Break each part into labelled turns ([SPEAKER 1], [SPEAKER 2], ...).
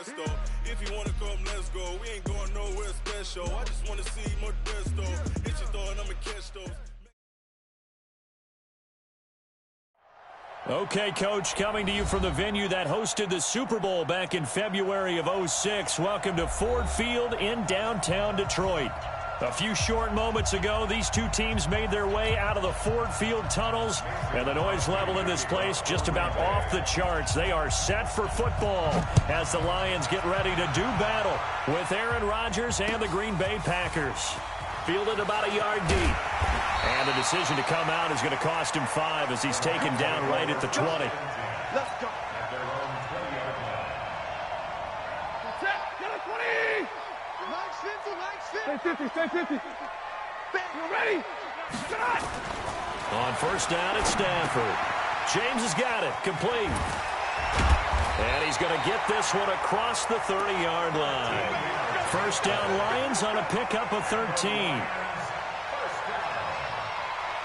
[SPEAKER 1] Modesto. If you wanna come, let's go. We ain't going nowhere special. I just wanna see Modesto. Hit your throw and I'ma catch those.
[SPEAKER 2] Okay, Coach, coming to you from the venue that hosted the Super Bowl back in February of '06. Welcome to Ford Field in downtown Detroit. A few short moments ago, these two teams made their way out of the Ford Field tunnels, and the noise level in this place just about off the charts. They are set for football as the Lions get ready to do battle with Aaron Rodgers and the Green Bay Packers. Fielded about a yard deep. And the decision to come out is going to cost him 5 as he's taken down right at the 20.
[SPEAKER 3] Let's go. Get a 20. Stay 50. We're ready. Shot.
[SPEAKER 2] On first down, it's Stanford. James has got it. Complete. And he's going to get this one across the 30-yard line. First down, Lions on a pickup of 13.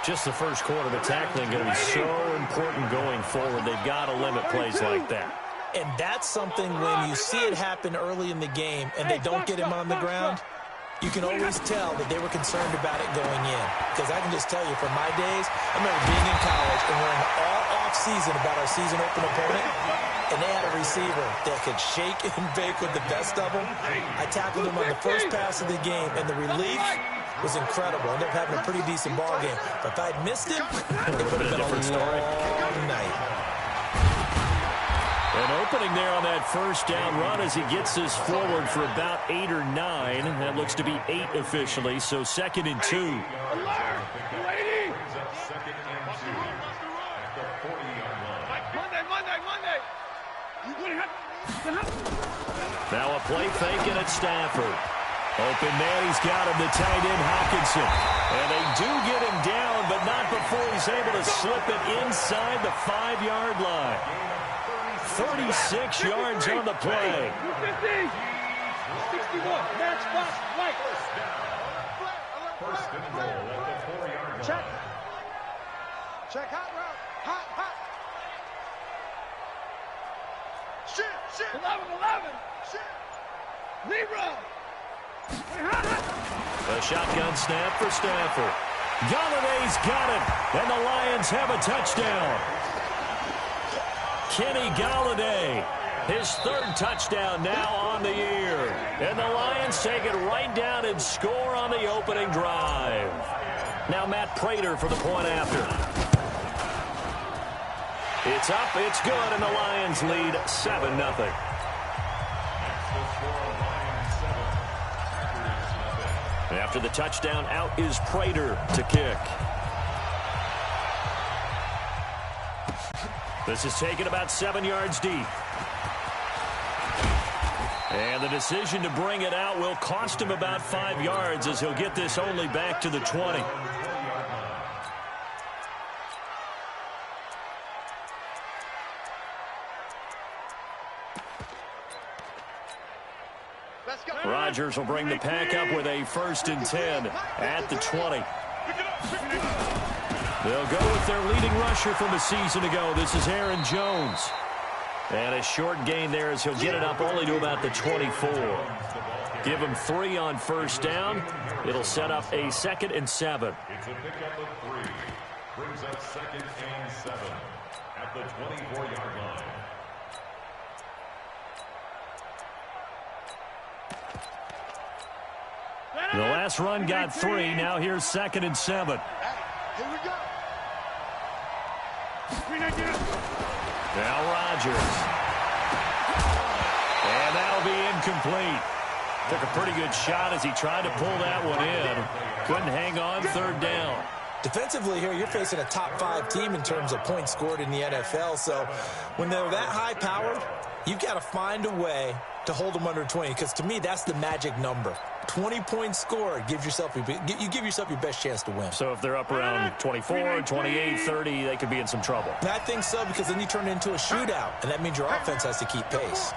[SPEAKER 2] Just the first quarter, but tackling going to be so important going forward. They've got to limit plays like that.
[SPEAKER 4] And that's something when you see it happen early in the game and they don't get him on the ground, you can always tell that they were concerned about it going in. Because I can just tell you from my days, I remember being in college and worrying all off-season about our season open opponent, and they had a receiver that could shake and bake with the best of them. I tackled him on the first pass of the game, and the relief was incredible. Ended up having a pretty decent ball game. But if I'd missed him, it would have been a long night.
[SPEAKER 2] An opening there on that first down run as he gets this forward for about 8 or 9. That looks to be 8 officially, so 2nd and 2. Now a play fake and it's Stafford. Open man, he's got him, the tight end Hawkinson. And they do get him down, but not before he's able to slip it inside the 5-yard line. 36 yards on the play.
[SPEAKER 3] 61, match box, right.
[SPEAKER 5] First and goal at the 4-yard line.
[SPEAKER 3] Check, hot route, hot. Shit. 11. Shit. Leroy.
[SPEAKER 2] A shotgun snap for Stafford. Galladay's got it, and the Lions have a touchdown. Kenny Galladay, his 3rd touchdown now on the year. And the Lions take it right down and score on the opening drive. Now Matt Prater for the point after. It's up, it's good, and the Lions lead 7-0. After the touchdown, out is Prater to kick. This is taken about 7 yards deep. And the decision to bring it out will cost him about 5 yards as he'll get this only back to the 20. Rodgers will bring the pack up with a 1st and 10 at the 20. They'll go with their leading rusher from a season ago. This is Aaron Jones. And a short gain there as he'll get it up only to about the 24. Give him 3 on first down. It'll set up a 2nd and 7.
[SPEAKER 5] It's a pickup of 3. Brings up 2nd and 7 at the 24-yard line.
[SPEAKER 2] The last run got 3. Now here's 2nd and 7.
[SPEAKER 3] Here we go.
[SPEAKER 2] Now Rodgers. And that'll be incomplete. Took a pretty good shot as he tried to pull that one in. Couldn't hang on 3rd down.
[SPEAKER 4] Defensively here, you're facing a top 5 team in terms of points scored in the NFL. So when they're that high powered, you've got to find a way to hold them under 20, because to me, that's the magic number. 20 points scored, you give yourself your best chance to win.
[SPEAKER 2] So if they're up around 24, 28, 30, they could be in some trouble.
[SPEAKER 4] And I think so, because then you turn it into a shootout, and that means your offense has to keep pace.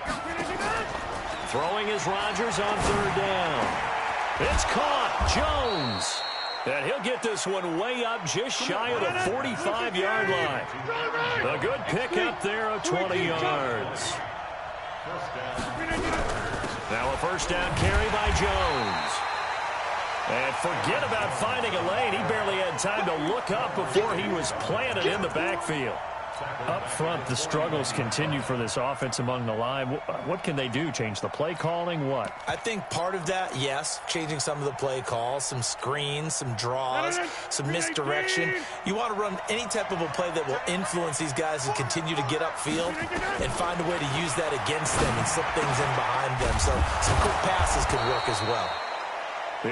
[SPEAKER 2] Throwing is Rodgers on 3rd down. It's caught. Jones. And he'll get this one way up just shy of the 45-yard line. A good pick up there of 20 yards.
[SPEAKER 5] First down.
[SPEAKER 2] Now a first down carry by Jones. And forget about finding a lane. He barely had time to look up before he was planted in the backfield. Up front, the struggles continue for this offense among the line. What can they do? Change the play calling? What?
[SPEAKER 4] I think part of that, yes, changing some of the play calls, some screens, some draws, some misdirection. You want to run any type of a play that will influence these guys and continue to get upfield and find a way to use that against them and slip things in behind them. So some quick passes could work as well.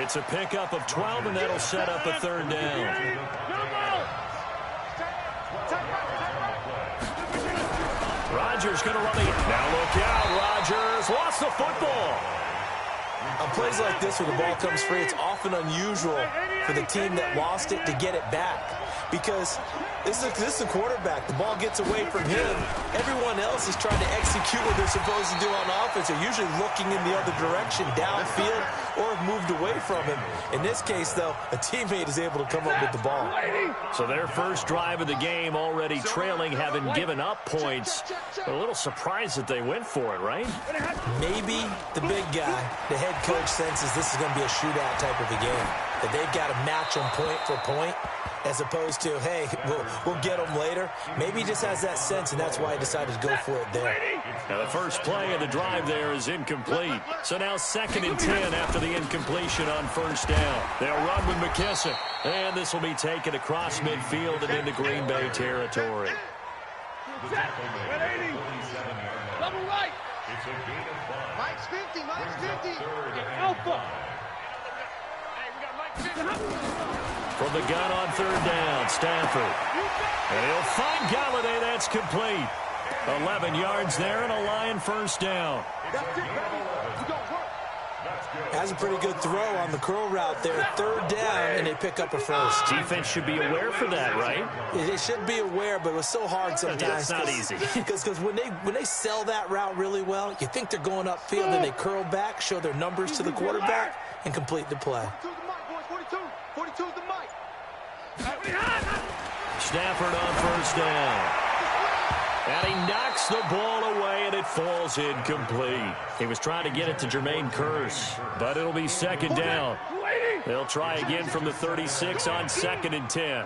[SPEAKER 2] It's a pickup of 12, and that'll set up a third down. Rodgers going to run it. Now look out. Rodgers lost the football.
[SPEAKER 4] On plays like this where the ball comes free, it's often unusual for the team that lost it to get it back. Because this is a quarterback. The ball gets away from him. Everyone else is trying to execute what they're supposed to do on offense. They're usually looking in the other direction, downfield, or have moved away from him. In this case, though, a teammate is able to come up with the ball.
[SPEAKER 2] So their first drive of the game already trailing, having given up points. A little surprised that they went for it, right?
[SPEAKER 4] Maybe the big guy, the head coach, senses this is going to be a shootout type of a game. That they've got to match them point for point, as opposed to, hey, we'll get them later. Maybe he just has that sense, and that's why he decided to go for it there.
[SPEAKER 2] Now the first play of the drive there is incomplete. So now 2nd and 10 after the incompletion on first down. They'll run with McKissick. And this will be taken across midfield and into Green Bay territory.
[SPEAKER 3] Double right.
[SPEAKER 5] It's a gain of 5.
[SPEAKER 3] Mike's 50. Mike's 50. Alpha.
[SPEAKER 2] From the gun on third down, Stafford. And he'll find Galladay. That's complete. 11 yards there and a Lion first down.
[SPEAKER 4] Has a pretty good throw on the curl route there. Third down, and they pick up a first.
[SPEAKER 2] Defense should be aware for that, right?
[SPEAKER 4] They should be aware, but it was so hard sometimes.
[SPEAKER 2] It's not easy.
[SPEAKER 4] Because when they sell that route really well, you think they're going upfield, and they curl back, show their numbers to the quarterback, and complete the play.
[SPEAKER 3] 42's the mic.
[SPEAKER 2] Stafford on first down. And he knocks the ball away, and it falls incomplete. He was trying to get it to Jermaine Kearse, but it'll be second down. They'll try again from the 36 on 2nd and 10.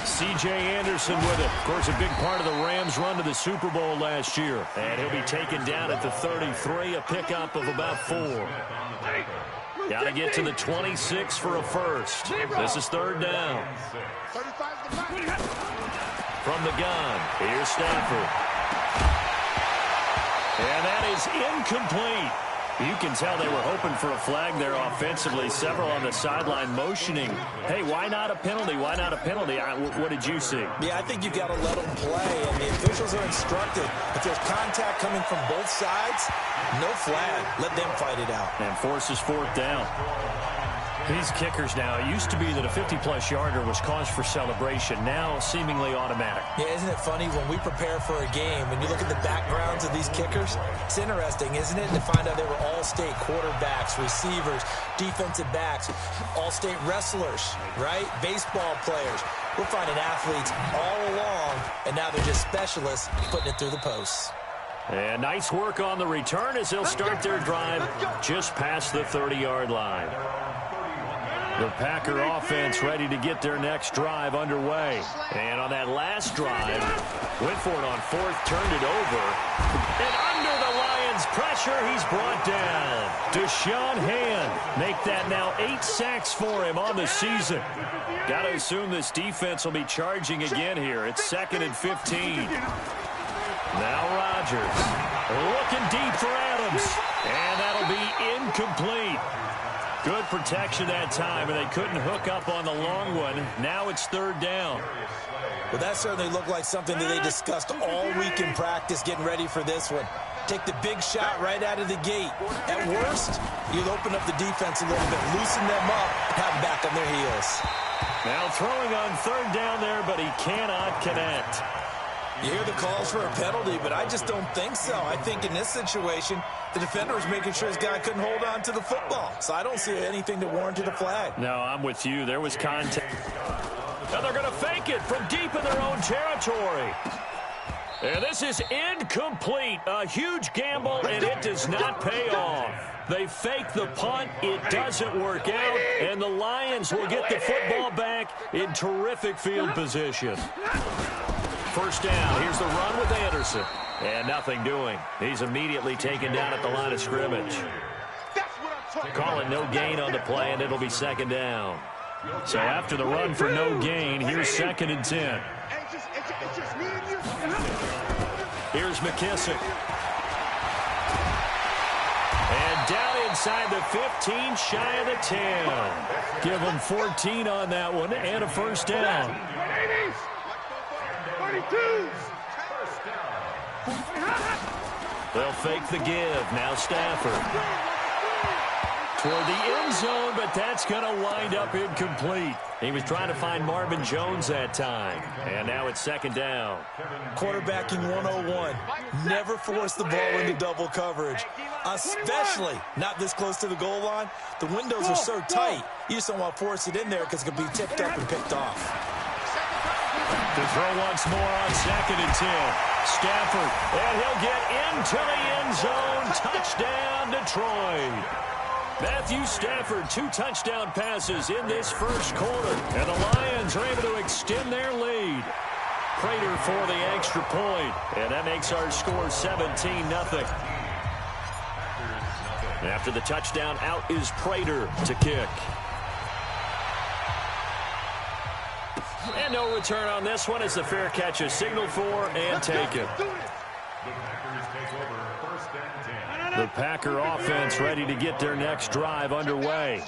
[SPEAKER 2] C.J. Anderson with it. Of course, a big part of the Rams' run to the Super Bowl last year. And he'll be taken down at the 33, a pickup of about 4. Got to get to the 26 for a first. This is third down. From the gun, here's Stafford. And that is incomplete. You can tell they were hoping for a flag there offensively. Several on the sideline motioning. Hey, why not a penalty? Why not a penalty? What did you see?
[SPEAKER 4] Yeah, I think you've got to let them play. And the officials are instructed, if there's contact coming from both sides, no flag. Let them fight it out.
[SPEAKER 2] And forces fourth down. These kickers now, it used to be that a 50-plus yarder was cause for celebration. Now, seemingly automatic.
[SPEAKER 4] Yeah, isn't it funny when we prepare for a game, when you look at the backgrounds of these kickers, it's interesting, isn't it, to find out they were all-state quarterbacks, receivers, defensive backs, all-state wrestlers, right? Baseball players. We're finding athletes all along, and now they're just specialists putting it through the posts.
[SPEAKER 2] And nice work on the return as they'll start their drive just past the 30-yard line. The Packer offense ready to get their next drive underway. And on that last drive, went for it on fourth, turned it over. And under the Lions' pressure, he's brought down. Deshaun Hand make that now 8 sacks for him on the season. Got to assume this defense will be charging again here. It's 2nd and 15. Now Rodgers looking deep for Adams. And that'll be incomplete. Good protection that time, and they couldn't hook up on the long one. Now it's third down.
[SPEAKER 4] Well, that certainly looked like something that they discussed all week in practice, getting ready for this one. Take the big shot right out of the gate. At worst, you'll open up the defense a little bit, loosen them up, have them back on their heels.
[SPEAKER 2] Now throwing on third down there, but he cannot connect.
[SPEAKER 4] You hear the calls for a penalty, but I just don't think so. I think in this situation, the defender was making sure his guy couldn't hold on to the football. So I don't see anything that warranted a flag.
[SPEAKER 2] No, I'm with you. There was contact. Now they're going to fake it from deep in their own territory. And this is incomplete. A huge gamble, and it does not pay off. They fake the punt. It doesn't work out, and the Lions will get the football back in terrific field position. First down. Here's the run with Anderson. And nothing doing. He's immediately taken down at the line of scrimmage. Call it no gain on the play, and it'll be second down. So after the run for no gain, here's 2nd and 10. Here's McKissick. And down inside the 15, shy of the 10. Give them 14 on that one and a first down.
[SPEAKER 3] 32.
[SPEAKER 2] They'll fake the give. Now Stafford. Toward the end zone, but that's going to wind up incomplete. He was trying to find Marvin Jones that time. And now it's second down.
[SPEAKER 4] Quarterbacking 101. Never force the ball into double coverage, especially not this close to the goal line. The windows are so tight, you just don't want to force it in there because it could be tipped up and picked off.
[SPEAKER 2] To throw once more on 2nd and 10. Stafford, and he'll get into the end zone. Touchdown, Detroit. Matthew Stafford, 2 touchdown passes in this first quarter. And the Lions are able to extend their lead. Prater for the extra point. And that makes our score 17-0. After the touchdown, out is Prater to kick. And no return on this one as the fair catch is signaled for and taken. The Packer offense ready to get their next drive underway.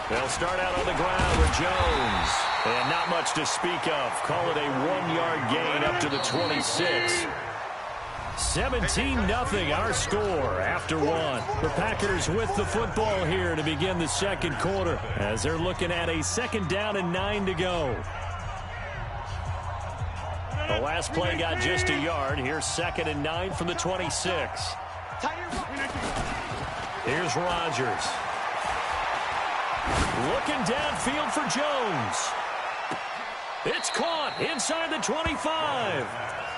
[SPEAKER 2] They'll start out on the ground with Jones. And not much to speak of. Call it a 1-yard gain up to the 26. 17-0 our score after one. The Packers with the football here to begin the second quarter as they're looking at a 2nd down and 9 to go. The last play got just a yard. Here's 2nd and 9 from the 26. Here's Rodgers. Looking downfield for Jones. It's caught inside the 25.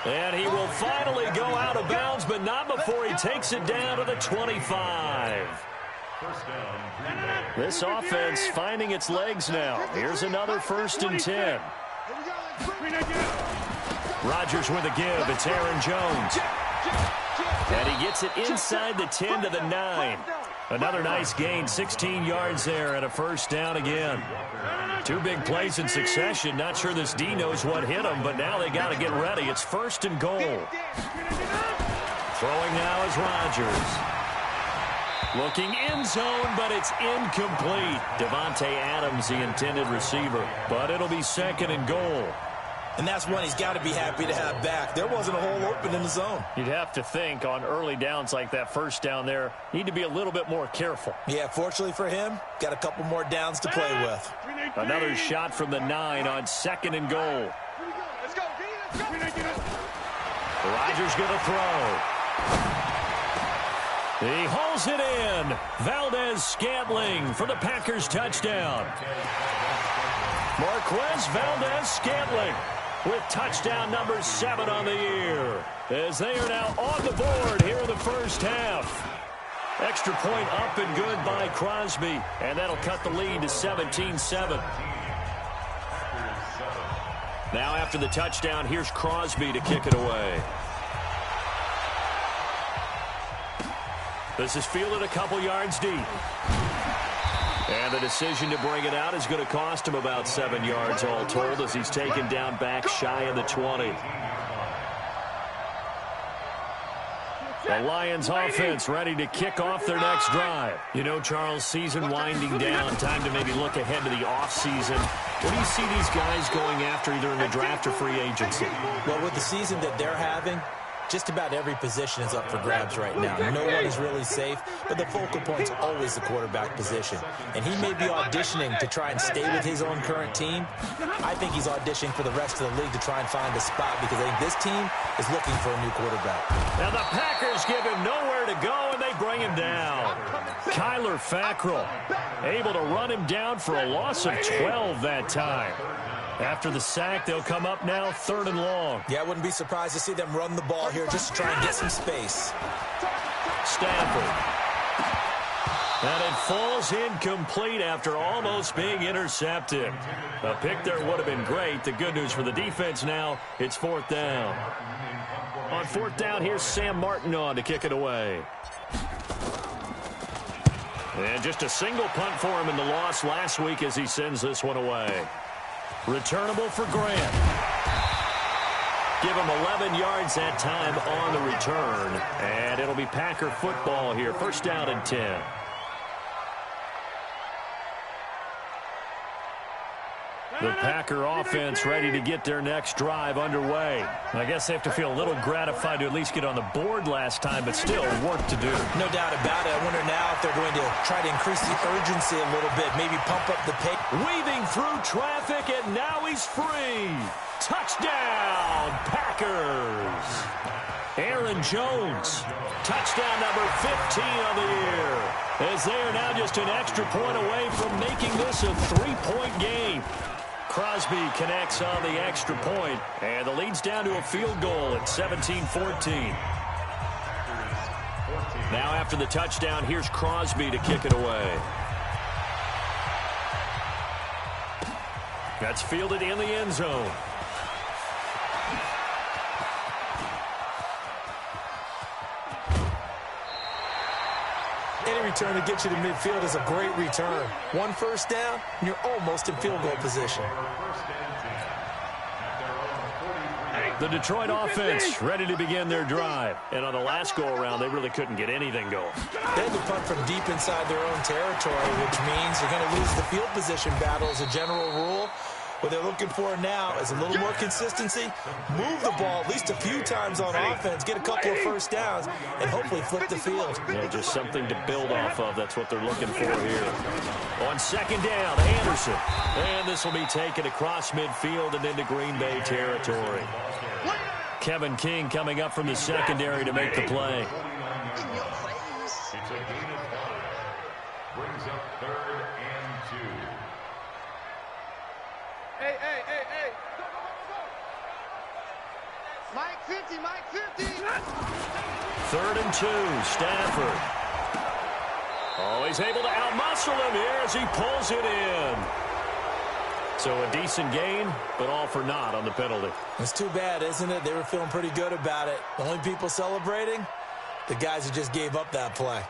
[SPEAKER 2] And he will finally go out of bounds, but not before he takes it down to the 25. This offense finding its legs now. Here's another 1st and 10. Rodgers with a give. It's Aaron Jones. And he gets it inside the 10 to the 9. Another nice gain, 16 yards there and a first down again. 2 big plays in succession. Not sure this D knows what hit him, but now they got to get ready. It's 1st and goal. Throwing now is Rodgers. Looking end zone, but it's incomplete. Devontae Adams, the intended receiver. But it'll be 2nd and goal.
[SPEAKER 4] And that's one he's got to be happy to have back. There wasn't a hole open in the zone.
[SPEAKER 2] You'd have to think on early downs like that first down there, need to be a little bit more careful.
[SPEAKER 4] Yeah, fortunately for him, got a couple more downs to play with.
[SPEAKER 2] Another shot from the 9 on 2nd and goal. Rodgers going to throw. He hauls it in. Valdez-Scantling for the Packers touchdown. Marquez Valdez-Scantling with touchdown number 7 on the year, as they are now on the board here in the first half. Extra point up and good by Crosby, and that'll cut the lead to 17-7. Now after the touchdown, here's Crosby to kick it away. This is fielded a couple yards deep. And the decision to bring it out is going to cost him about 7 yards all told as he's taken down back shy of the 20. The Lions offense ready to kick off their next drive. You know, Charles, season winding down, time to maybe look ahead to the offseason. What do you see these guys going after either in the draft or free agency?
[SPEAKER 4] Well, with the season that they're having, just about every position is up for grabs right now. No one is really safe, but the focal point's always the quarterback position. And he may be auditioning to try and stay with his own current team. I think he's auditioning for the rest of the league to try and find a spot because I think this team is looking for a new quarterback.
[SPEAKER 2] Now the Packers give him nowhere to go, and they bring him down. Kyler Fackrell able to run him down for a loss of 12 that time. After the sack, they'll come up now 3rd and long.
[SPEAKER 4] Yeah, I wouldn't be surprised to see them run the ball here just to try and get some space.
[SPEAKER 2] Stafford. And it falls incomplete after almost being intercepted. A pick there would have been great. The good news for the defense now, it's 4th down. On 4th down, here's Sam Martin on to kick it away. And just a single punt for him in the loss last week as he sends this one away. Returnable for Grant. Give him 11 yards that time on the return. And it'll be Packer football here. 1st down and 10. The Packer offense ready to get their next drive underway. I guess they have to feel a little gratified to at least get on the board last time, but still work to do.
[SPEAKER 4] No doubt about it. I wonder now if they're going to try to increase the urgency a little bit, maybe pump up the pace.
[SPEAKER 2] Weaving through traffic, and now he's free. Touchdown, Packers. Aaron Jones, touchdown number 15 of the year, as they are now just an extra point away from making this a 3-point game. Crosby connects on the extra point, and the lead's down to a field goal at 17-14. Now after the touchdown, here's Crosby to kick it away. That's fielded in the end zone.
[SPEAKER 4] Any return to get you to midfield is a great return. 1 first down, and you're almost in field goal position.
[SPEAKER 2] The Detroit offense ready to begin their drive. And on the last go-around, they really couldn't get anything going.
[SPEAKER 4] They had to punt from deep inside their own territory, which means you're going to lose the field position battle as a general rule. What they're looking for now is a little more consistency, move the ball at least a few times on offense, get a couple of first downs, and hopefully flip the field.
[SPEAKER 2] Yeah, just something to build off of. That's what they're looking for here. On 2nd down, Anderson. And this will be taken across midfield and into Green Bay territory. Kevin King coming up from the secondary to make the play.
[SPEAKER 5] It's a gain of 5. Brings up 3rd and 2.
[SPEAKER 3] Hey. Go. Mike 50, Mike 50.
[SPEAKER 2] 3rd and 2, Stafford. Oh, he's able to outmuscle him here as he pulls it in. So a decent gain, but all for naught on the penalty.
[SPEAKER 4] It's too bad, isn't it? They were feeling pretty good about it. The only people celebrating, the guys who just gave up that play.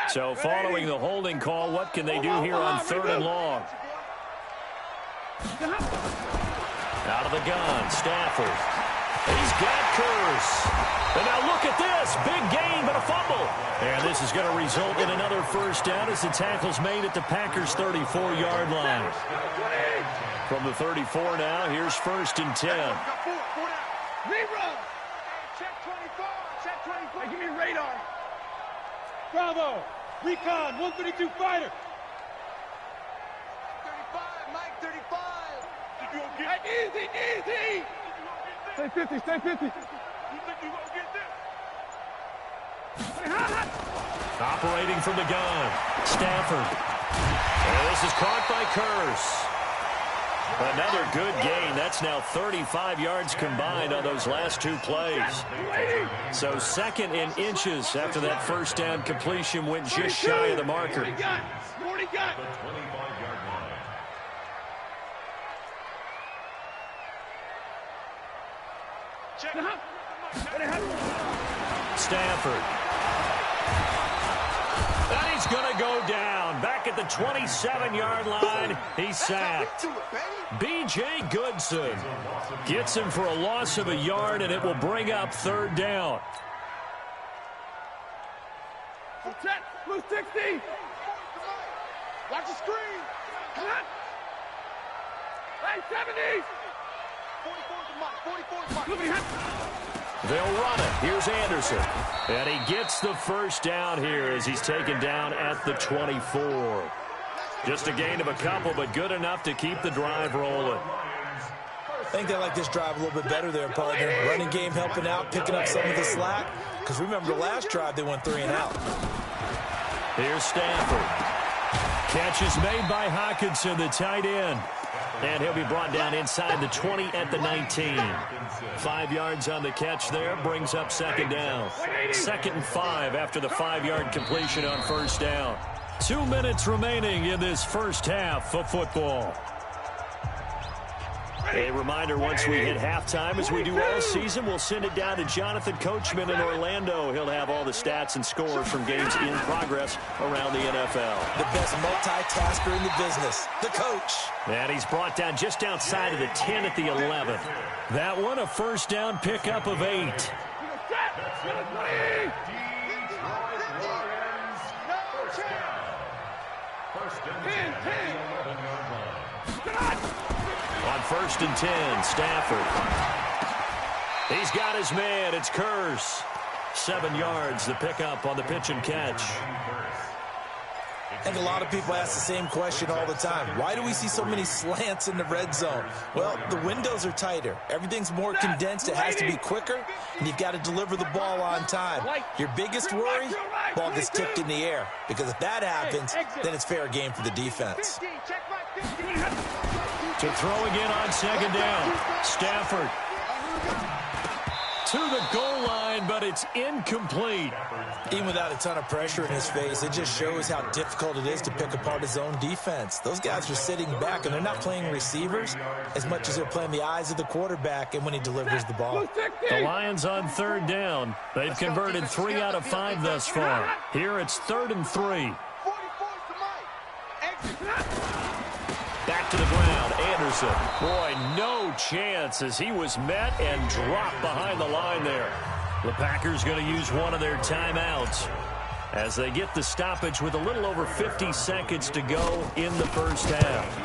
[SPEAKER 2] So following the holding call, what can they do here on 3rd and long? Out of the gun, Stafford. He's got Curse. And now look at this. Big gain, but a fumble. And this is going to result in another first down as the tackle's made at the Packers' 34-yard line. From the 34 now, here's 1st and 10.
[SPEAKER 3] Rerun. Check 24. Check 24. Hey, give me radar. Bravo. Recon. 132 fighter. 35. Mike 35. Hey, easy. Stay 50. You think you gonna get this?
[SPEAKER 2] Operating from the gun, Stafford. And this is caught by Curse. Another good gain. That's now 35 yards combined on those last 2 plays. So 2nd in inches after that first down completion went just shy of the marker.
[SPEAKER 3] 40 got.
[SPEAKER 5] The 25-yard line.
[SPEAKER 2] Stafford. And he's going to go down. Back at the 27-yard line, he's sacked. B.J. Goodson gets him for a loss of a yard, and it will bring up 3rd down.
[SPEAKER 3] Blue 60. Watch the screen. Hey, 70. 44 is Mike.
[SPEAKER 2] They'll run it. Here's Anderson. And he gets the first down here as he's taken down at the 24. Just a gain of a couple, but good enough to keep the drive rolling.
[SPEAKER 4] I think they like this drive a little bit better there, partner. Running game helping out, picking up some of the slack. Because remember, the last drive they went 3 and out.
[SPEAKER 2] Here's Stafford. Catch is made by Hawkinson, the tight end. And he'll be brought down inside the 20 at the 19. 5 yards on the catch there, brings up second down. 2nd and 5 after the 5-yard completion on first down. 2 minutes remaining in this first half of football. A reminder, once we hit halftime, as we do all season, we'll send it down to Jonathan Coachman in Orlando. He'll have all the stats and scores from games in progress around the NFL.
[SPEAKER 4] The best multitasker in the business, the coach.
[SPEAKER 2] And he's brought down just outside of the 10 at the 11. That one, a first down pickup of 8. On 1st and 10, Stafford. He's got his man. It's Curse. 7 yards, the pickup on the pitch and catch.
[SPEAKER 4] I think a lot of people ask the same question all the time. Why do we see so many slants in the red zone? Well, the windows are tighter. Everything's more condensed. It has to be quicker, and you've got to deliver the ball on time. Your biggest worry, ball gets tipped in the air. Because if that happens, then it's fair game for the defense.
[SPEAKER 2] To throw again on 2nd down. Stafford to the goal line, but it's incomplete.
[SPEAKER 4] Even without a ton of pressure in his face, it just shows how difficult it is to pick apart his own defense. Those guys are sitting back, and they're not playing receivers as much as they're playing the eyes of the quarterback and when he delivers the ball.
[SPEAKER 2] The Lions on 3rd down. They've converted 3 out of 5 thus far. Here it's 3rd and 3. Back to the ground, Anderson. Boy, no chance as he was met and dropped behind the line there. The Packers going to use one of their timeouts as they get the stoppage with a little over 50 seconds to go in the first half.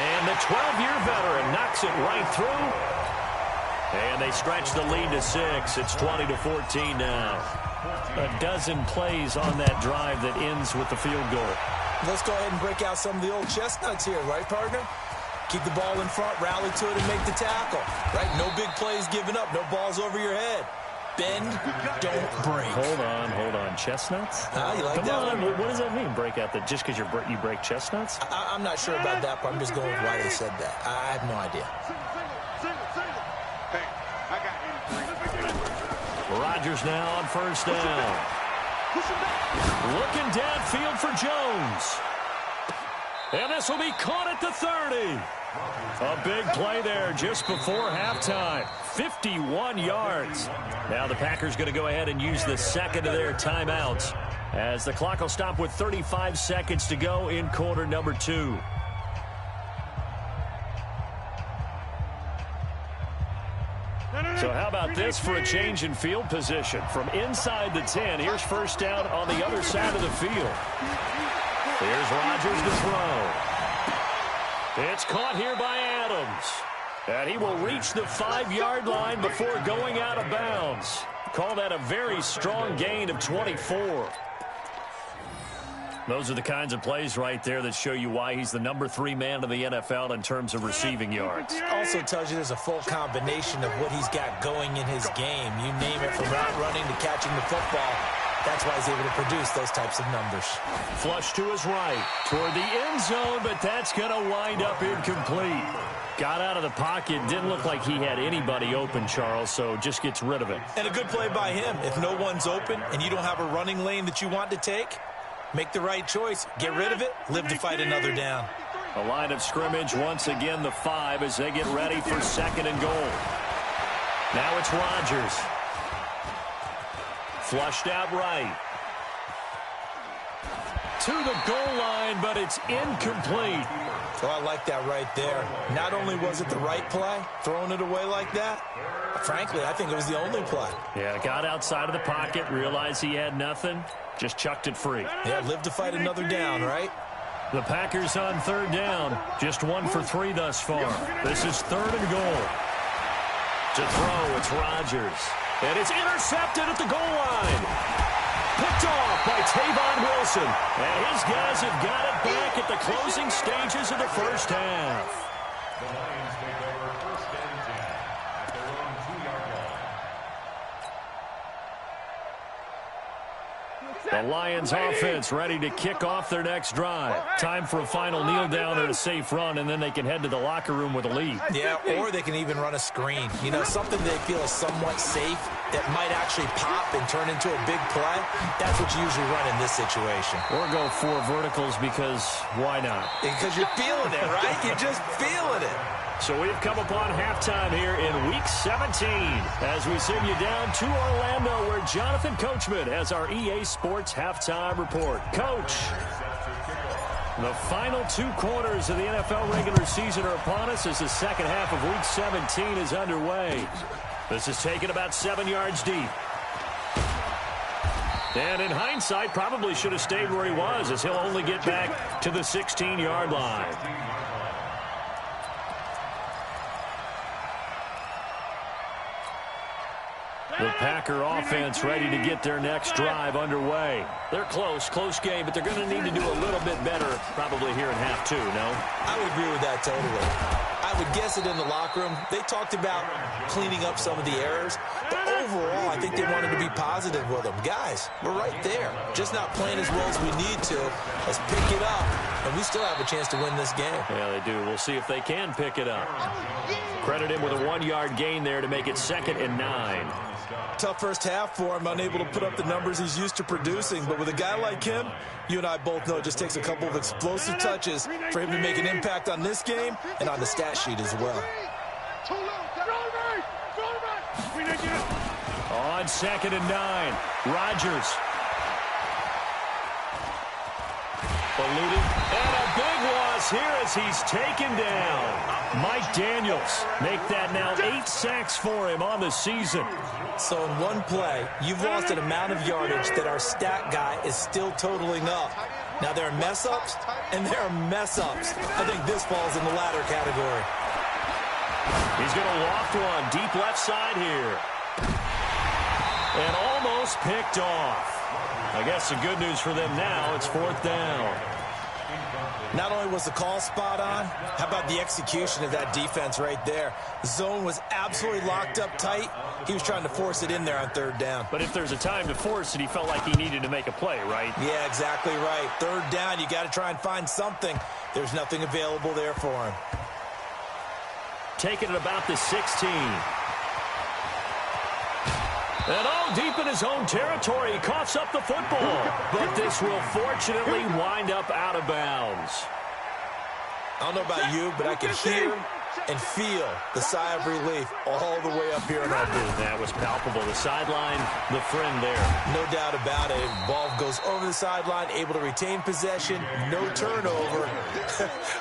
[SPEAKER 2] And the 12-year veteran knocks it right through. And they stretch the lead to 6. It's 20-14 now. A dozen plays on that drive that ends with the field goal.
[SPEAKER 4] Let's go ahead and break out some of the old chestnuts here, right, partner? Keep the ball in front, rally to it, and make the tackle, right? No big plays given up, no balls over your head. Bend, don't break.
[SPEAKER 2] Hold on. Chestnuts?
[SPEAKER 4] You like
[SPEAKER 2] Come
[SPEAKER 4] that
[SPEAKER 2] on.
[SPEAKER 4] one?
[SPEAKER 2] What does that mean, break out? Just because you break chestnuts?
[SPEAKER 4] I'm not sure about that, but I'm just going with why they said that. I have no idea.
[SPEAKER 2] Rodgers now on 1st down. Looking downfield for Jones. And this will be caught at the 30. A big play there just before halftime. 51 yards. Now the Packers going to go ahead and use the second of their timeouts as the clock will stop with 35 seconds to go in quarter number 2. So how about this for a change in field position? From inside the 10, here's first down on the other side of the field. Here's Rodgers to throw. It's caught here by Adams. And he will reach the 5-yard line before going out of bounds. Call that a very strong gain of 24. Those are the kinds of plays right there that show you why he's the number 3 man in the NFL in terms of receiving yards.
[SPEAKER 4] Also tells you there's a full combination of what he's got going in his game. You name it, from route running to catching the football. That's why he's able to produce those types of numbers.
[SPEAKER 2] Flush to his right toward the end zone, but that's going to wind up incomplete. Got out of the pocket. Didn't look like he had anybody open, Charles, so just gets rid of it.
[SPEAKER 4] And a good play by him. If no one's open and you don't have a running lane that you want to take, make the right choice. Get rid of it. Live to fight another down.
[SPEAKER 2] A line of scrimmage, once again the 5 as they get ready for 2nd and goal. Now it's Rodgers. Flushed out right. To the goal line, but it's incomplete.
[SPEAKER 4] Oh, I like that right there. Not only was it the right play, throwing it away like that, frankly, I think it was the only play.
[SPEAKER 2] Yeah, got outside of the pocket, realized he had nothing, just chucked it free.
[SPEAKER 4] Yeah, live to fight another down, right?
[SPEAKER 2] The Packers on 3rd down, just 1 for 3 thus far. This is 3rd and goal. To throw, it's Rodgers. And it's intercepted at the goal line. Picked off by Tavon Wilson. And his guys have got it back at the closing stages of the first half.
[SPEAKER 5] The Lions take over 1st and 10 at their own 2-yard line.
[SPEAKER 2] The Lions offense ready to kick off their next drive. Time for a final kneel down or a safe run, and then they can head to the locker room with a lead.
[SPEAKER 4] Yeah, or they can even run a screen. You know, something they feel is somewhat safe that might actually pop and turn into a big play. That's what you usually run in this situation.
[SPEAKER 2] Or go 4 verticals because why not?
[SPEAKER 4] Because you're feeling it, right? You're just feeling it.
[SPEAKER 2] So we've come upon halftime here in Week 17 as we send you down to Orlando where Jonathan Coachman has our EA Sports Halftime Report. Coach, the final 2 quarters of the NFL regular season are upon us as the second half of Week 17 is underway. This is taken about 7 yards deep. And in hindsight, probably should have stayed where he was as he'll only get back to the 16-yard line. The Packer offense ready to get their next drive underway. They're close game, but they're going to need to do a little bit better probably here in half 2, no?
[SPEAKER 4] I would agree with that totally. I would guess it in the locker room. They talked about cleaning up some of the errors, but overall, I think they wanted to be positive with them. Guys, we're right there. Just not playing as well as we need to. Let's pick it up, and we still have a chance to win this game.
[SPEAKER 2] Yeah, they do. We'll see if they can pick it up. Credit him with a 1-yard gain there to make it 2nd and 9.
[SPEAKER 4] Tough first half for him, unable to put up the numbers he's used to producing. But with a guy like him, you and I both know it just takes a couple of explosive touches for him to make an impact on this game and on the stat sheet as well.
[SPEAKER 2] On 2nd and 9, Rodgers. Eluded, and a big loss here as he's taken down. Mike Daniels make that now 8 sacks for him on the season.
[SPEAKER 4] So in one play, you've lost an amount of yardage that our stat guy is still totaling up. Now there are mess-ups, and there are mess-ups. I think this falls in the latter category.
[SPEAKER 2] He's going to loft one deep left side here. And almost picked off. I guess the good news for them now, it's 4th down.
[SPEAKER 4] Not only was the call spot on, how about the execution of that defense right there? The zone was absolutely locked up tight. He was trying to force it in there on 3rd down.
[SPEAKER 2] But if there's a time to force it, he felt like he needed to make a play, right?
[SPEAKER 4] Yeah, exactly right. 3rd down, you got to try and find something. There's nothing available there for him.
[SPEAKER 2] Taking it about the 16. And all deep in his own territory, he coughs up the football. But this will fortunately wind up out of bounds.
[SPEAKER 4] I don't know about you, but I can hear and feel the sigh of relief all the way up here in our booth.
[SPEAKER 2] That was palpable. The sideline, the friend there.
[SPEAKER 4] No doubt about it. Ball goes over the sideline, able to retain possession, no turnover.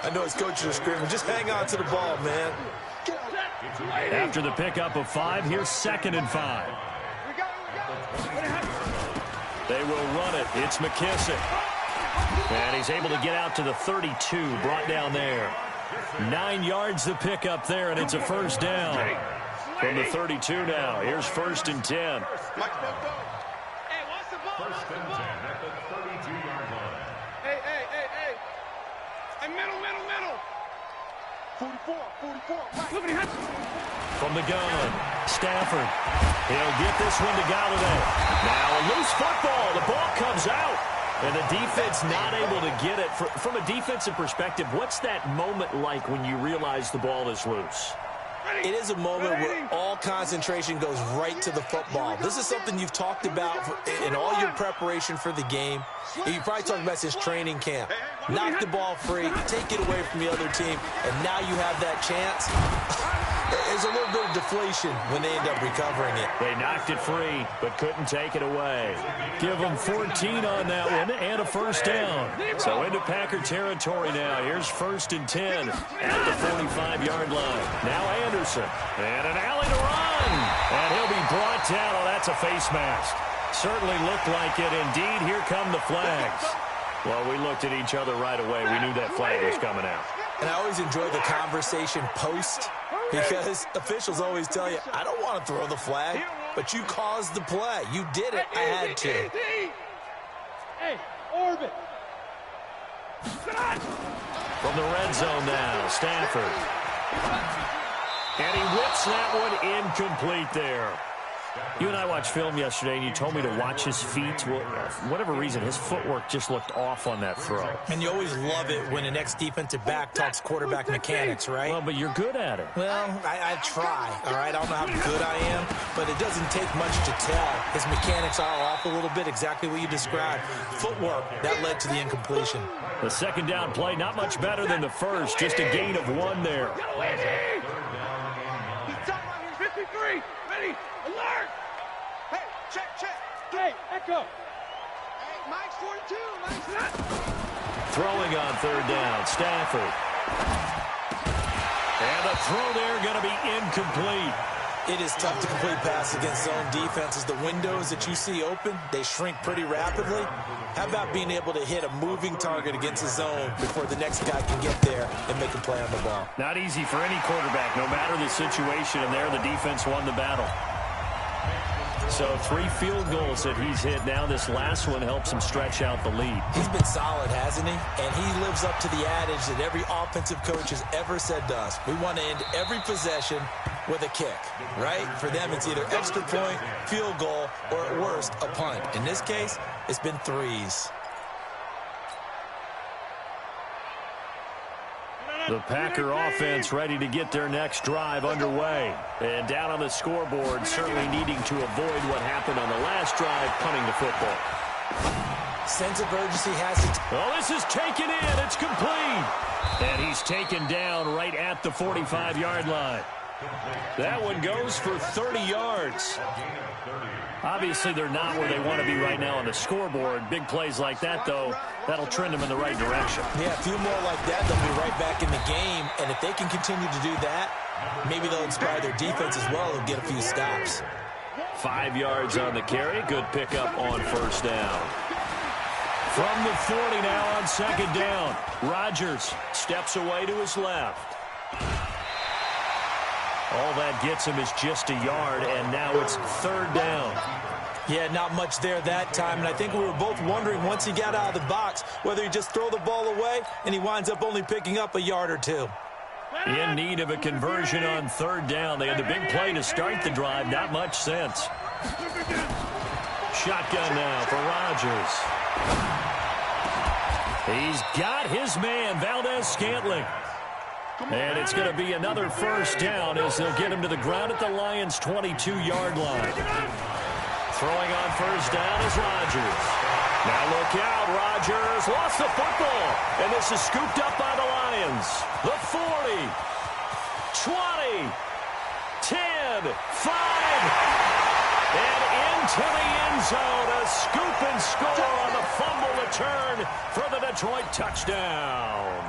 [SPEAKER 4] I know his coaches are screaming, just hang on to the ball, man.
[SPEAKER 2] After the pickup of 5, here's 2nd and 5. They will run it. It's McKissick. And he's able to get out to the 32, brought down there. 9 yards the pickup there, and it's a 1st down. From the 32 now, here's 1st and 10.
[SPEAKER 5] Hey, what's the ball? 1st and 10 at the 32-yard line.
[SPEAKER 3] Hey. Hey, middle. 44.
[SPEAKER 2] From the gun, Stafford. He'll get this one to Galladay. Now a loose football. The ball comes out. And the defense not able to get it. From a defensive perspective, what's that moment like when you realize the ball is loose?
[SPEAKER 4] It is a moment where all concentration goes right to the football. This is something you've talked about in all your preparation for the game. You probably talked about since training camp. Knock the ball free, take it away from the other team, and now you have that chance. There's a little bit of deflation when they end up recovering it.
[SPEAKER 2] They knocked it free, but couldn't take it away. Give them 14 on that one and a 1st down. So into Packer territory now. Here's 1st and 10 at the 45-yard line. Now Anderson. And an alley to run. And he'll be brought down. Oh, that's a face mask. Certainly looked like it. Indeed, here come the flags. Well, we looked at each other right away. We knew that flag was coming out.
[SPEAKER 4] And I always enjoy the conversation post, because officials always tell you, I don't want to throw the flag, but you caused the play. You did it. I had to.
[SPEAKER 3] Hey, orbit.
[SPEAKER 2] From the red zone now, Stafford. And he whips that one incomplete there. You and I watched film yesterday, and you told me to watch his feet. Well, for whatever reason, his footwork just looked off on that throw.
[SPEAKER 4] And you always love it when an ex-defensive back talks quarterback mechanics, right?
[SPEAKER 2] Well, but you're good at it.
[SPEAKER 4] Well, I try, all right? I don't know how good I am, but it doesn't take much to tell. His mechanics are off a little bit, exactly what you described. Footwork, that led to the incompletion.
[SPEAKER 2] The second down play, not much better than the first, just a gain of 1 there.
[SPEAKER 3] He's talking about here. 53. Ready. Alert. Hey, check. Hey, echo. Hey, Mike's 42. Mike's not.
[SPEAKER 2] Throwing on third down, Stafford. And the throw there going to be incomplete.
[SPEAKER 4] It is tough to complete passes against zone defenses. The windows that you see open, they shrink pretty rapidly. How about being able to hit a moving target against a zone before the next guy can get there and make a play on the ball?
[SPEAKER 2] Not easy for any quarterback, no matter the situation, and there the defense won the battle. So 3 field goals that he's hit now. This last one helps him stretch out the lead.
[SPEAKER 4] He's been solid, hasn't he? And he lives up to the adage that every offensive coach has ever said to us. We want to end every possession with a kick, right? For them, it's either extra point, field goal, or at worst, a punt. In this case, it's been 3s.
[SPEAKER 2] The Packer offense ready to get their next drive underway. And down on the scoreboard, certainly needing to avoid what happened on the last drive, punting the football.
[SPEAKER 4] Sense of urgency has it.
[SPEAKER 2] Well, this is taken in. It's complete. And he's taken down right at the 45-yard line. That one goes for 30 yards. Obviously, they're not where they want to be right now on the scoreboard. Big plays like that, though, that'll trend them in the right direction.
[SPEAKER 4] Yeah, a few more like that, they'll be right back in the game. And if they can continue to do that, maybe they'll inspire their defense as well and get a few stops.
[SPEAKER 2] 5 yards on the carry. Good pickup on first down. From the 40 now on second down. Rodgers steps away to his left. All that gets him is just a yard, and now it's third down.
[SPEAKER 4] Yeah, not much there that time, and I think we were both wondering once he got out of the box whether he'd just throw the ball away, and he winds up only picking up a yard or 2.
[SPEAKER 2] In need of a conversion on third down. They had the big play to start the drive. Not much sense. Shotgun now for Rodgers. He's got his man, Valdez-Scantling. And it's going to be another first down as they'll get him to the ground at the Lions' 22-yard line. Throwing on first down is Rodgers. Now look out, Rodgers lost the football. And this is scooped up by the Lions. The 40, 20, 10, 5. And into the end zone, a scoop and score on the fumble return for the Detroit touchdown.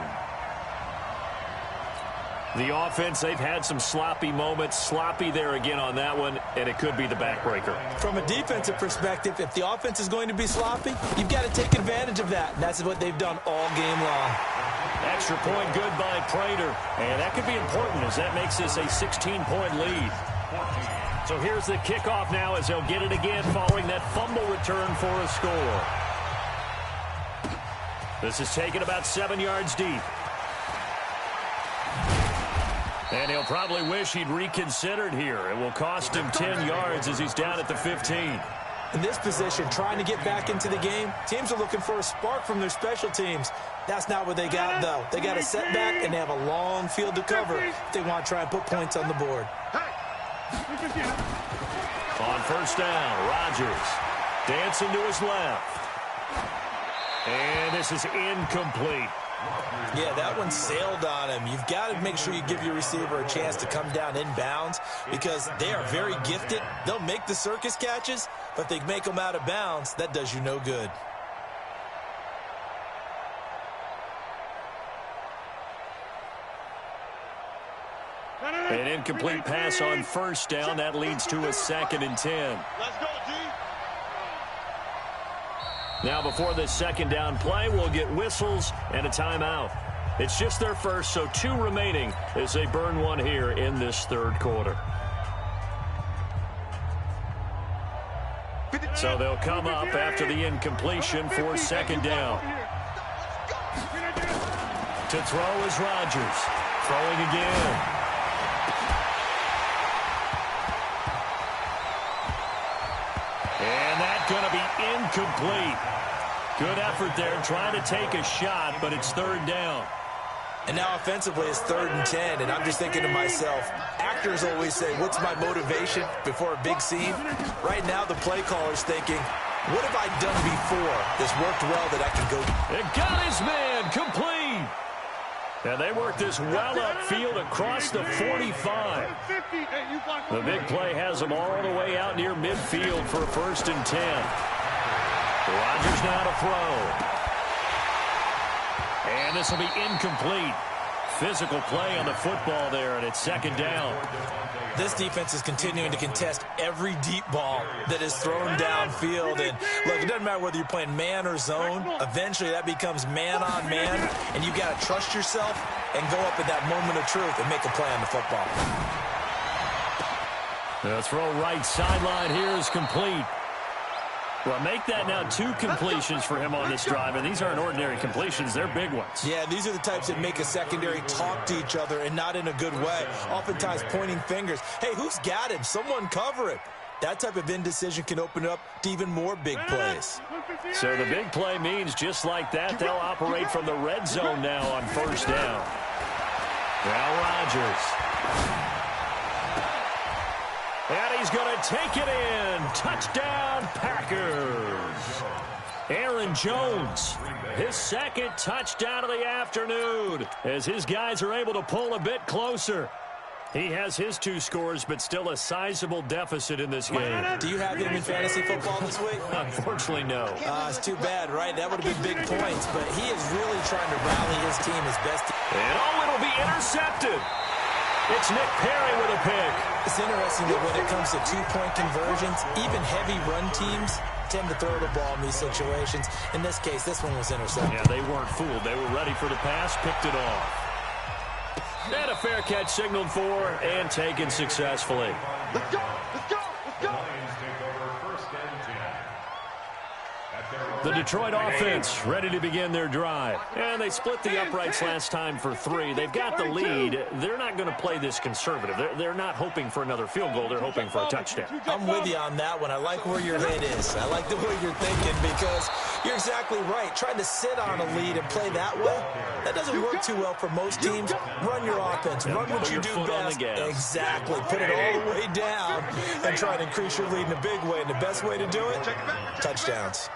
[SPEAKER 2] The offense, they've had some sloppy moments. Sloppy there again on that one, and it could be the backbreaker.
[SPEAKER 4] From a defensive perspective, if the offense is going to be sloppy, you've got to take advantage of that. And that's what they've done all game long.
[SPEAKER 2] Extra point good by Prater. And that could be important as that makes this a 16-point lead. So here's the kickoff now as they'll get it again following that fumble return for a score. This is taken about 7 yards deep. And he'll probably wish he'd reconsidered here. It will cost him 10 yards as he's down at the 15.
[SPEAKER 4] In this position, trying to get back into the game, teams are looking for a spark from their special teams. That's not what they got, though. They got a setback, and they have a long field to cover if they want to try and put points on the board.
[SPEAKER 2] On first down, Rodgers dancing to his left. And this is incomplete.
[SPEAKER 4] Yeah, that one sailed on him. You've got to make sure you give your receiver a chance to come down inbounds because they are very gifted. They'll make the circus catches, but if they make them out of bounds, that does you no good.
[SPEAKER 2] An incomplete pass on first down. That leads to a 2nd and 10.
[SPEAKER 3] Let's go, D.
[SPEAKER 2] Now before this second down play, we'll get whistles and a timeout. It's just their first, so 2 remaining as they burn one here in this third quarter. So they'll come up after the incompletion for second down. To throw is Rodgers. Throwing again. complete. Good effort there, trying to take a shot, but it's third down.
[SPEAKER 4] And now offensively it's 3rd and 10, and I'm just thinking to myself, actors always say, what's my motivation before a big scene? Right now the play caller's thinking, what have I done before that's worked well that I can go?
[SPEAKER 2] It got his man complete. And they work this well upfield across the 45. The big play has them all the way out near midfield for a 1st and 10. Rodgers now to throw. And this will be incomplete. Physical play on the football there, and it's 2nd down.
[SPEAKER 4] This defense is continuing to contest every deep ball that is thrown downfield. And look, it doesn't matter whether you're playing man or zone. Eventually that becomes man on man, and you've got to trust yourself and go up at that moment of truth and make a play on the football.
[SPEAKER 2] The throw right sideline here is complete. Well, make that now 2 completions for him on this drive, and these aren't ordinary completions. They're big ones.
[SPEAKER 4] Yeah, these are the types that make a secondary talk to each other and not in a good way. Oftentimes pointing fingers. Hey, who's got him? Someone cover it. That type of indecision can open up to even more big plays.
[SPEAKER 2] So the big play means just like that, they'll operate from the red zone now on 1st down. Now Rodgers. And he's going to take it in. Touchdown, Packers. Aaron Jones, his 2nd touchdown of the afternoon, as his guys are able to pull a bit closer. He has his 2 scores, but still a sizable deficit in this game.
[SPEAKER 4] Do you have him in fantasy football this week?
[SPEAKER 2] Unfortunately, no.
[SPEAKER 4] It's too bad, right? That would have been big points, but he is really trying to rally his team as best.
[SPEAKER 2] And it'll be intercepted. It's Nick Perry with a pick.
[SPEAKER 4] It's interesting that when it comes to 2-point conversions, even heavy run teams tend to throw the ball in these situations. In this case, this one was intercepted.
[SPEAKER 2] Yeah, they weren't fooled. They were ready for the pass, picked it off. And a fair catch signaled for and taken successfully.
[SPEAKER 3] Let's go! Let's go! Let's go!
[SPEAKER 5] Lions take over 1st and 10.
[SPEAKER 2] The Detroit offense ready to begin their drive. And they split the uprights last time for 3. They've got the lead. They're not going to play this conservative. They're not hoping for another field goal. They're hoping for a touchdown.
[SPEAKER 4] I'm with you on that one. I like where your head is. I like the way you're thinking because you're exactly right. Trying to sit on a lead and play that way, that doesn't work too well for most teams. Run your offense. Run what you do best. Exactly. Put it all the way down and try to increase your lead in a big way. And the best way to do it, touchdowns.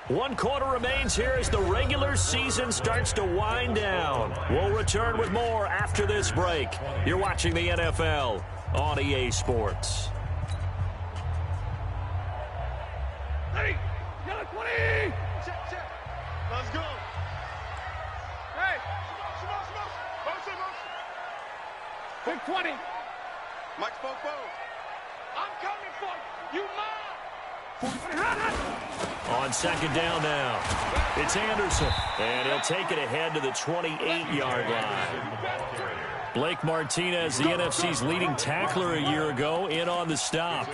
[SPEAKER 2] One quarter remains here as the regular season starts to wind down. We'll return with more after this break. You're watching the NFL on EA Sports.
[SPEAKER 3] Ready? Yellow 20! Check, check. Let's go. Hey! Motion. Big 20. Mike Spopo. I'm coming for you. You mine.
[SPEAKER 2] On 2nd down now, it's Anderson, and he'll take it ahead to the 28-yard line. Blake Martinez, the NFC's leading tackler a year ago, in on the stop.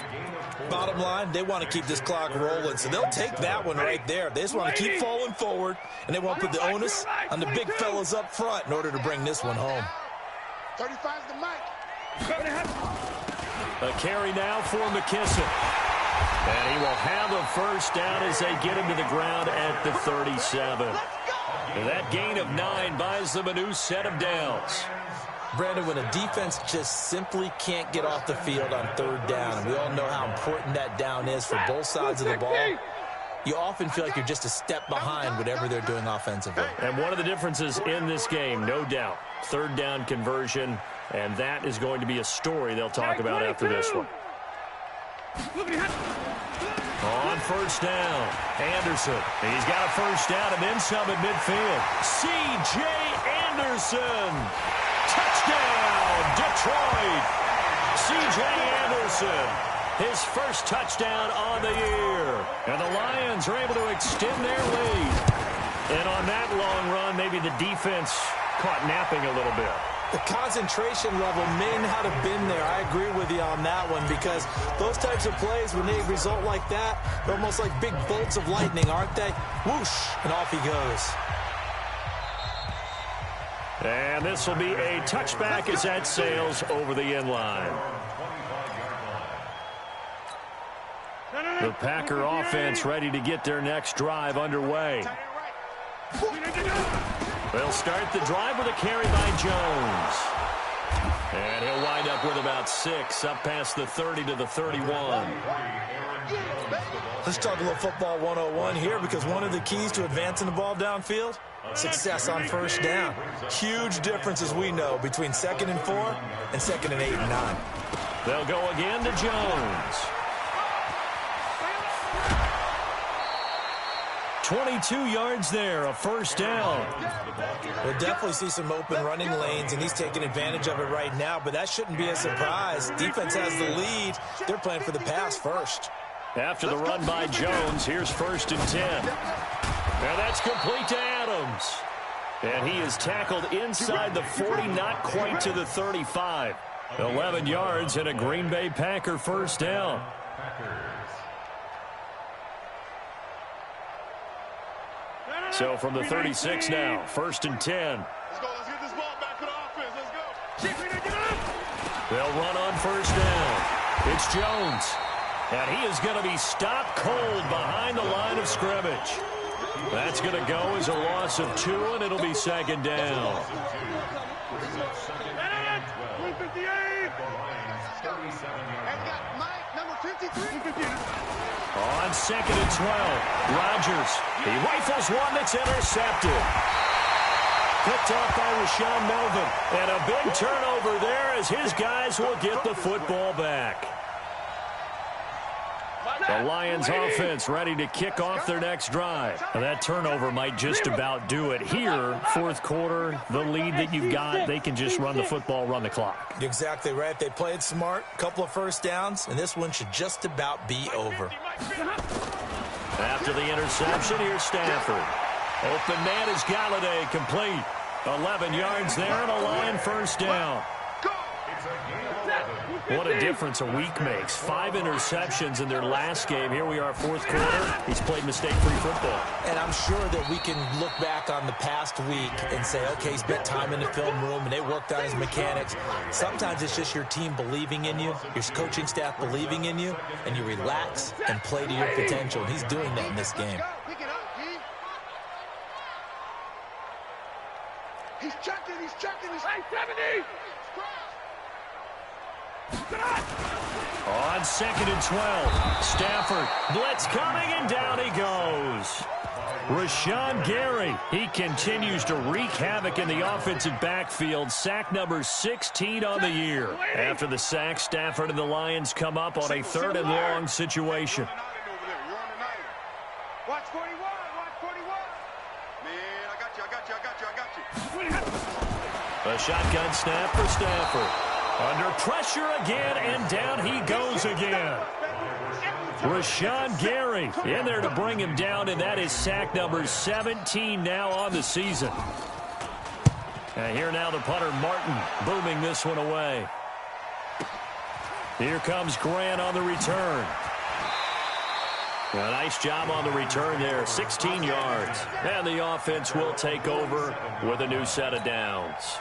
[SPEAKER 4] Bottom line, they want to keep this clock rolling, so they'll take that one right there. They just want to keep falling forward, and they want to put the onus on the big fellas up front in order to bring this one home.
[SPEAKER 3] 35's the mic.
[SPEAKER 2] A carry now for McKissick. And he will have a 1st down as they get him to the ground at the 37. And that gain of 9 buys them a new set of downs.
[SPEAKER 4] Brandon, when a defense just simply can't get off the field on 3rd down, and we all know how important that down is for both sides of the ball, you often feel like you're just a step behind whatever they're doing offensively.
[SPEAKER 2] And one of the differences in this game, no doubt, 3rd down conversion, and that is going to be a story they'll talk about after this one. On 1st down, Anderson. He's got a 1st down and then some at midfield. C.J. Anderson. Touchdown, Detroit. C.J. Anderson. His 1st touchdown on the year. And the Lions are able to extend their lead. And on that long run, maybe the defense caught napping a little bit.
[SPEAKER 4] The concentration level may not have been there. I agree with you on that one, because those types of plays, when they result like that, they're almost like big bolts of lightning, aren't they? Whoosh, and off he goes.
[SPEAKER 2] And this will be a touchback as that sails over the end line. The Packer offense ready to get their next drive underway. They'll start the drive with a carry by Jones. And he'll wind up with about 6, up past the 30 to the 31.
[SPEAKER 4] Let's talk a little football 101 here, because one of the keys to advancing the ball downfield, success on first down. Huge difference, as we know, between 2nd and 4 and 2nd and 8 and 9.
[SPEAKER 2] They'll go again to Jones. 22 yards there, a first down.
[SPEAKER 4] We'll definitely see some open running lanes, and he's taking advantage of it right now, but that shouldn't be a surprise. Defense has the lead. They're playing for the pass first.
[SPEAKER 2] After the run by Jones, here's 1st and 10. Now that's complete to Adams. And he is tackled inside the 40, not quite to the 35. 11 yards and a Green Bay Packer first down. So from the 36 now, 1st and 10.
[SPEAKER 3] Let's go. Let's get this ball back to the offense. Let's go.
[SPEAKER 2] They'll run on first down. It's Jones. And he is going to be stopped cold behind the line of scrimmage. That's going to go as a loss of 2, and it'll be 2nd down.
[SPEAKER 3] 358. And got Mike, number 53.
[SPEAKER 2] On 2nd and 12, Rodgers. He rifles one that's intercepted. Picked off by Rashaan Melvin. And a big turnover there as his guys will get the football back. The Lions offense ready to kick off their next drive. Now that turnover might just about do it. Here, 4th quarter, the lead that you've got, they can just run the football, run the clock.
[SPEAKER 4] Exactly right. They played smart, couple of first downs, and this one should just about be over.
[SPEAKER 2] After the interception, here's Stafford. Open man is Galladay, complete. 11 yards there and a Lion first down. What a difference a week makes. 5 interceptions in their last game. Here we are, 4th quarter. He's played mistake-free football.
[SPEAKER 4] And I'm sure that we can look back on the past week and say, okay, he spent time in the film room and they worked on his mechanics. Sometimes it's just your team believing in you, your coaching staff believing in you, and you relax and play to your potential. And he's doing that in this game.
[SPEAKER 3] He's checking. He's 70.
[SPEAKER 2] On 2nd and 12, Stafford, blitz coming, and down he goes. Rashawn Gary, he continues to wreak havoc in the offensive backfield. Sack number 16 on the year. After the sack, Stafford and the Lions come up on a 3rd and long situation.
[SPEAKER 3] Watch 41. Watch 41. Man, I got you.
[SPEAKER 2] A shotgun snap for Stafford. Under pressure again, and down he goes again. Rashawn Gary in there to bring him down, and that is sack number 17 now on the season. And here now the punter, Martin, booming this one away. Here comes Grant on the return. A nice job on the return there, 16 yards. And the offense will take over with a new set of downs.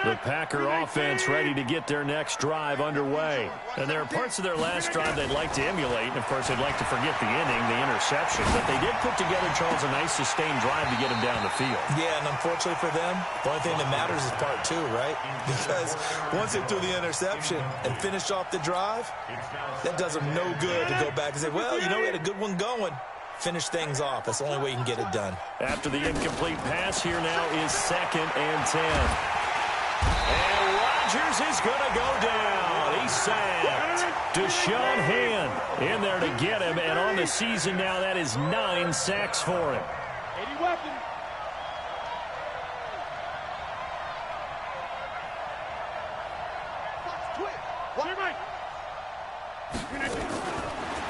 [SPEAKER 2] The Packer offense ready to get their next drive underway. And there are parts of their last drive they'd like to emulate. And, of course, they'd like to forget the inning, the interception. But they did put together, Charles, a nice sustained drive to get them down the field.
[SPEAKER 4] Yeah, and unfortunately for them, the only thing that matters is part 2, right? Because once they threw the interception and finished off the drive, that does them no good to go back and say, well, you know, we had a good one going. Finish things off. That's the only way you can get it done.
[SPEAKER 2] After the incomplete pass, here now is 2nd and 10. And Rodgers is going to go down. He's sacked. Deshaun Hand in there to get him. And on the season now, that is 9 sacks for him.
[SPEAKER 3] 80 weapon.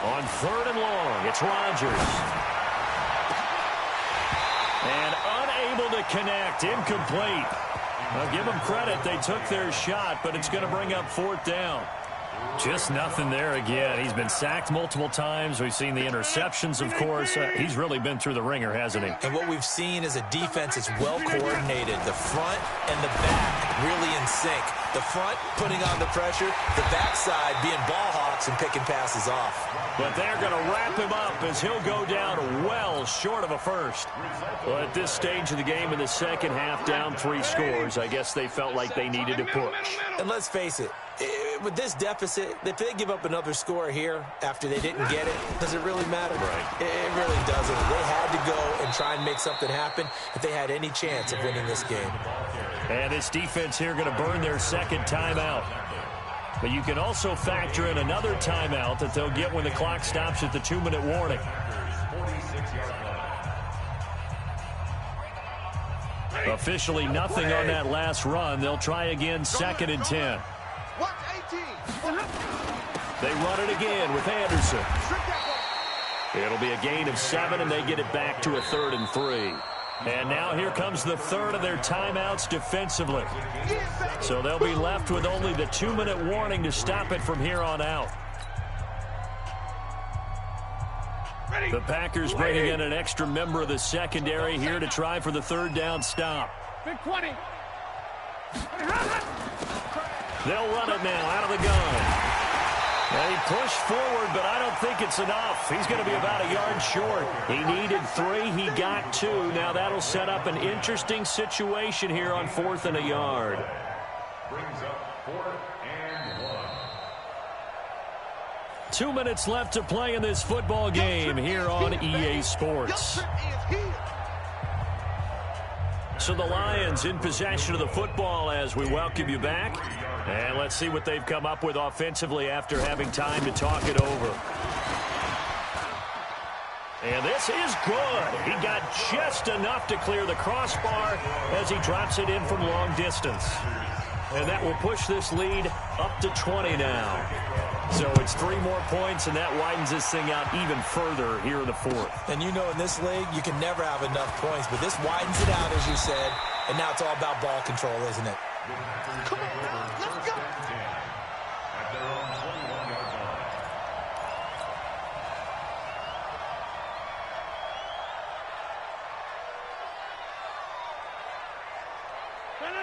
[SPEAKER 2] On 3rd and long, it's Rodgers. And unable to to connect. Incomplete. Now, give them credit. They took their shot, but it's going to bring up 4th down. Just nothing there again. He's been sacked multiple times. We've seen the interceptions, of course. He's really been through the ringer, hasn't he? And what we've seen is a defense that's well coordinated. The front and the back really in sync. The front putting on the pressure, the backside being ball hawks and picking passes off. But they're going to wrap him up as he'll go down well short of a first. Well, at this stage of the game in the second half, down 3 scores, I guess they felt like they needed to push. And let's face it, with this deficit, if they give up another score here after they didn't get it, does it really matter? Right. It really doesn't. They had to go and try and make something happen if they had any chance of winning this game. And this defense here going to burn their second timeout. But you can also factor in another timeout that they'll get when the clock stops at the 2-minute warning. Officially nothing on that last run. They'll try again, 2nd and 10. They run it again with Anderson. It'll be a gain of 7, and they get it back to a 3rd and 3. And now here comes the third of their timeouts defensively. So they'll be left with only the 2-minute warning to stop it from here on out. The Packers bringing in an extra member of the secondary here to try for the 3rd down stop.
[SPEAKER 3] Big 20.
[SPEAKER 2] They'll run it now out of the gun. They push forward, but I don't think it's enough. He's going to be about a yard short. He needed 3. He got 2. Now that'll set up an interesting situation here on 4th and a yard.
[SPEAKER 5] Brings up 4th and 1.
[SPEAKER 2] 2 minutes left to play in this football game here on EA Sports. So the Lions in possession of the football as we welcome you back. And let's see what they've come up with offensively after having time to talk it over. And this is good. He got just enough to clear the crossbar as he drops it in from long distance. And that will push this lead up to 20 now. So it's 3 more points, and that widens this thing out even further here in the 4th. And you know in this league, you can never have enough points, but this widens it out, as you said, and now it's all about ball control, isn't it?
[SPEAKER 3] Come on, let's go.
[SPEAKER 5] At their own 21-yard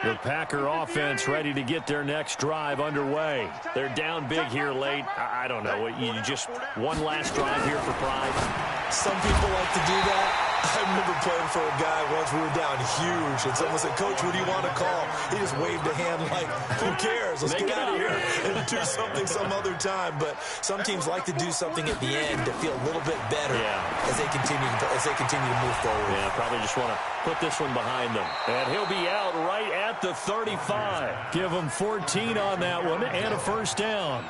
[SPEAKER 5] line.
[SPEAKER 2] The Packer offense ready to get their next drive underway. They're down big here late. I don't know. You just one last drive here for pride.
[SPEAKER 4] Some people like to do that. I remember playing for a guy once. We were down huge, and someone said, "Coach, what do you want to call?" He just waved a hand like, "Who cares? Let's get out of here and do something some other time." But some teams like to do something at the end to feel a little bit better as they continue to move forward.
[SPEAKER 2] Yeah, probably just want to put this one behind them. And he'll be out right at the 35. Give them 14 on that one and a first down.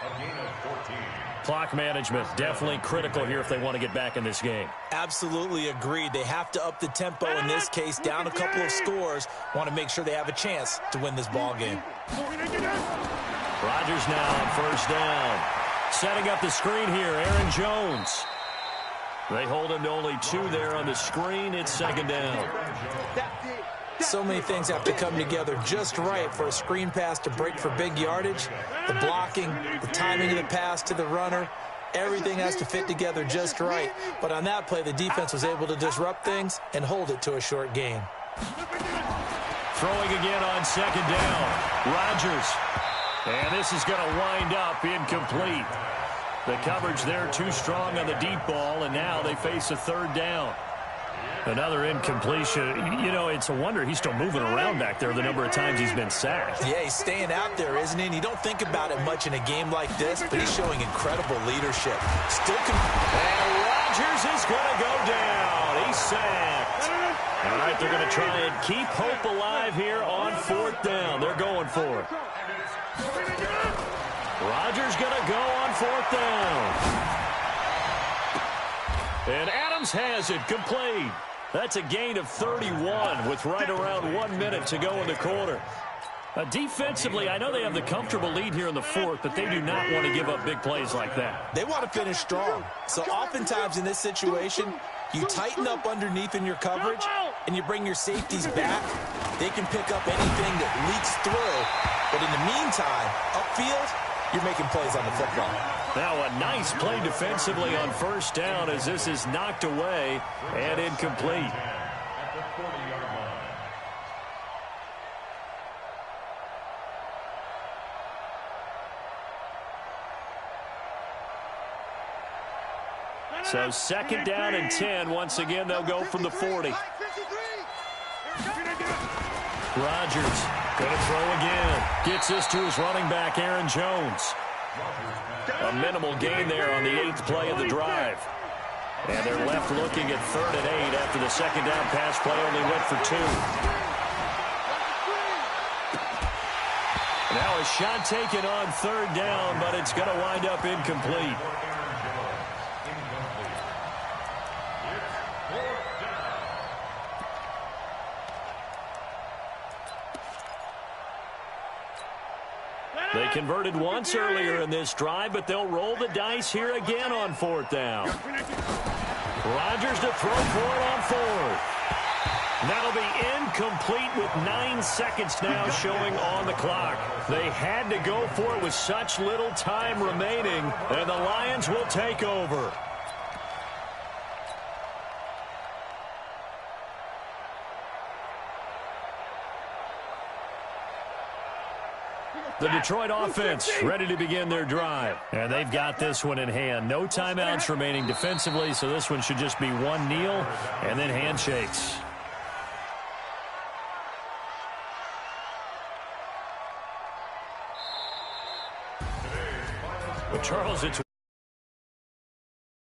[SPEAKER 5] A gain of 14.
[SPEAKER 2] Clock management definitely critical here if they want to get back in this game.
[SPEAKER 4] Absolutely agreed. They have to up the tempo in this case, down a couple of scores. Want to make sure they have a chance to win this ball game.
[SPEAKER 2] Rodgers now on first down. Setting up the screen here, Aaron Jones. They hold him to only 2 there on the screen. It's second down.
[SPEAKER 4] So many things have to come together just right for a screen pass to break for big yardage. The blocking, the timing of the pass to the runner, everything has to fit together just right. But on that play, the defense was able to disrupt things and hold it to a short gain.
[SPEAKER 2] Throwing again on second down. Rodgers. And this is going to wind up incomplete. The coverage there too strong on the deep ball, and now they face a 3rd down. Another incompletion. You know, it's a wonder he's still moving around back there the number of times he's been sacked.
[SPEAKER 4] Yeah, he's staying out there, isn't he? And you don't think about it much in a game like this, but he's showing incredible leadership.
[SPEAKER 2] And Rodgers is going to go down. He's sacked. All right, they're going to try and keep hope alive here on 4th down. They're going for it. Rodgers going to go on 4th down. And Adams has it complete. That's a gain of 31 with right around 1 minute to go in the quarter. Defensively, I know they have the comfortable lead here in the 4th, but they do not want to give up big plays like that.
[SPEAKER 4] They want to finish strong. So oftentimes in this situation, you tighten up underneath in your coverage, and you bring your safeties back, they can pick up anything that leaks through. But in the meantime, upfield, you're making plays on the football.
[SPEAKER 2] Now a nice play defensively on first down as this is knocked away and incomplete.
[SPEAKER 5] At the 40-yard line.
[SPEAKER 2] So second down and 10. Once again, they'll go from the 40. Rodgers going to throw again. Gets this to his running back, Aaron Jones. A minimal gain there on the 8th play of the drive. And they're left looking at 3rd and 8 after the second down pass play only went for 2. Now a shot taken on 3rd down, but it's going to wind up incomplete. They converted once earlier in this drive, but they'll roll the dice here again on 4th down. Rodgers to throw for it on 4th. That'll be incomplete with 9 seconds now showing on the clock. They had to go for it with such little time remaining, and the Lions will take over. The Detroit offense ready to begin their drive. And they've got this one in hand. No timeouts remaining defensively, so this one should just be one kneel and then handshakes. But Charles, it's